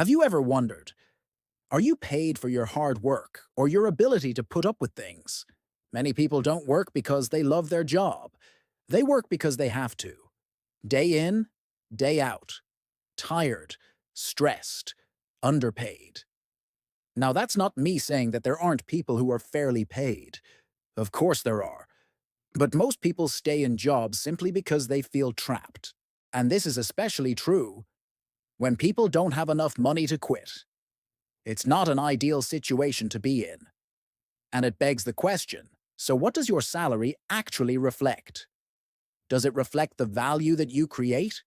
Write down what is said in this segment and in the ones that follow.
Have you ever wondered, are you paid for your hard work or your ability to put up with things? Many people don't work because they love their job. They work because they have to. Day in, day out. Tired, stressed, underpaid. Now, that's not me saying that there aren't people who are fairly paid. Of course there are. But most people stay in jobs simply because they feel trapped. And this is especially true when people don't have enough money to quit. It's not an ideal situation to be in. And it begs the question, so what does your salary actually reflect? Does it reflect the value that you create?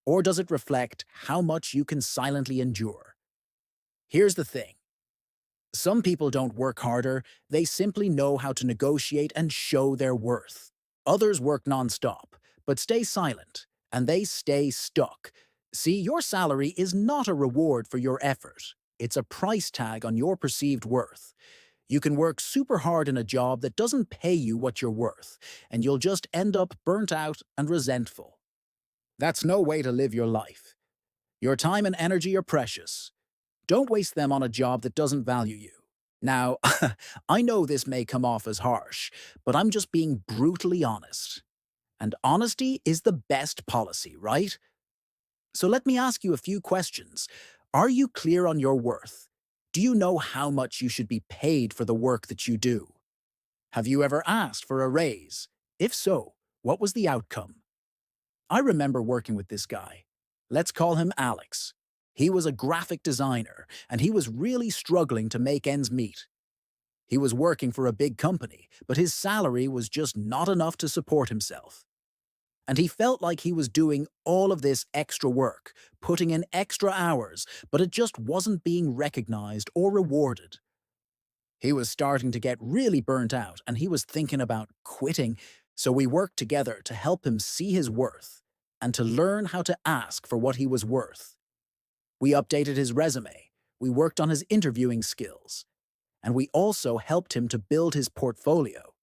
Or does it reflect how much you can silently endure? Here's the thing. Some people don't work harder, they simply know how to negotiate and show their worth. Others work nonstop, but stay silent, and they stay stuck. See, your salary is not a reward for your effort. It's a price tag on your perceived worth. You can work super hard in a job that doesn't pay you what you're worth, and you'll just end up burnt out and resentful. That's no way to live your life. Your time and energy are precious. Don't waste them on a job that doesn't value you. Now, I know this may come off as harsh, but I'm just being brutally honest. And honesty is the best policy, right? So let me ask you a few questions. Are you clear on your worth? Do you know how much you should be paid for the work that you do? Have you ever asked for a raise? If so, what was the outcome? I remember working with this guy. Let's call him Alex. He was a graphic designer, and he was really struggling to make ends meet. He was working for a big company, but his salary was just not enough to support himself. And he felt like he was doing all of this extra work, putting in extra hours, but it just wasn't being recognized or rewarded. He was starting to get really burnt out, and he was thinking about quitting, so we worked together to help him see his worth and to learn how to ask for what he was worth. We updated his resume, we worked on his interviewing skills, and we also helped him to build his portfolio.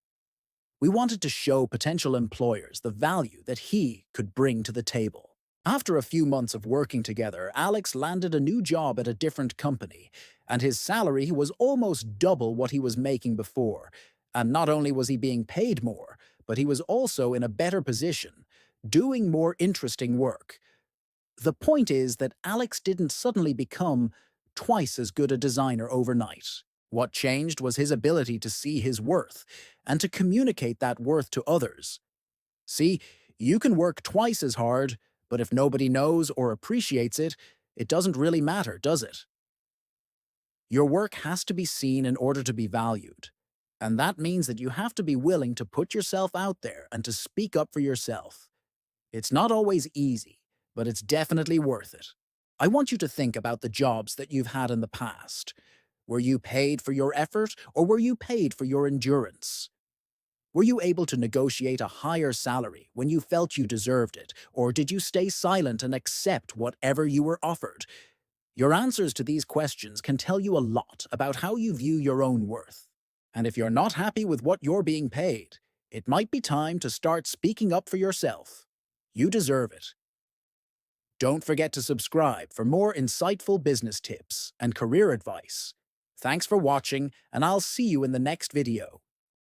We wanted to show potential employers the value that he could bring to the table. After a few months of working together, Alex landed a new job at a different company, and his salary was almost double what he was making before. And not only was he being paid more, but he was also in a better position, doing more interesting work. The point is that Alex didn't suddenly become twice as good a designer overnight. What changed was his ability to see his worth and to communicate that worth to others. See, you can work twice as hard, but if nobody knows or appreciates it, it doesn't really matter, does it? Your work has to be seen in order to be valued. And that means that you have to be willing to put yourself out there and to speak up for yourself. It's not always easy, but it's definitely worth it. I want you to think about the jobs that you've had in the past. Were you paid for your effort, or were you paid for your endurance? Were you able to negotiate a higher salary when you felt you deserved it, or did you stay silent and accept whatever you were offered? Your answers to these questions can tell you a lot about how you view your own worth. And if you're not happy with what you're being paid, it might be time to start speaking up for yourself. You deserve it. Don't forget to subscribe for more insightful business tips and career advice. Thanks for watching, and I'll see you in the next video.